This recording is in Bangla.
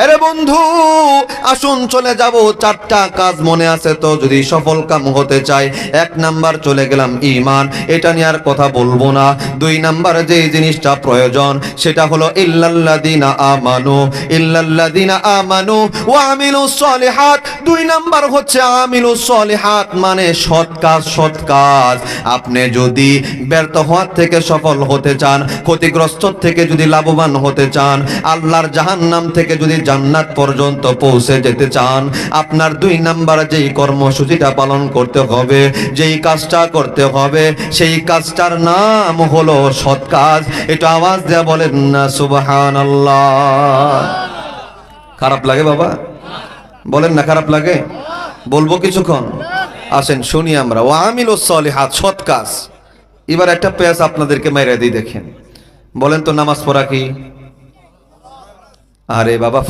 আরে বন্ধু আসুন চলে যাব, চারটা কাজ মনে আছে তো? যদি সফল কাম হতে চাই, 1 নাম্বার চলে গেলাম ঈমান, এটা নিয়ে আর কথা বলবো না। 2 নাম্বার যে জিনিসটা প্রয়োজন সেটা হলো ইল্লাল্লাযিনা আমানু ওয়া আমিলুস সলিহাত। 2 নাম্বার হচ্ছে আমিলুস সলিহাত, মানে সৎ কাজ। সৎ কাজ। আপনি যদি ব্যর্থ হওয়ার থেকে সফল হতে চান, ক্ষতিগ্রস্ত থেকে যদি লাভবান হতে চান, আল্লাহর জাহান্নাম থেকে যদি জান্নাত পর্যন্ত পৌঁছে যেতে চান, আপনার 2 নাম্বার যেই কর্মসূচিটা পালন করতে হবে, যেই কাজটা করতে হবে, সেই কাজটার নাম হলো সৎ কাজ। এটা আওয়াজ দেয়া বলেন না সুবহানাল্লাহ। খারাপ লাগে বাবা? বলেন না খারাপ লাগে? বলবো কিছুক্ষণ? আসেন শুনি আমরা। ওয়া আমিলুস সলিহাত, সৎ কাজ। এবার একটা পেজ আপনাদেরকে মাইরা দিই, দেখেন। বলেন তো নামাজ পড়া কি? আরে বাবা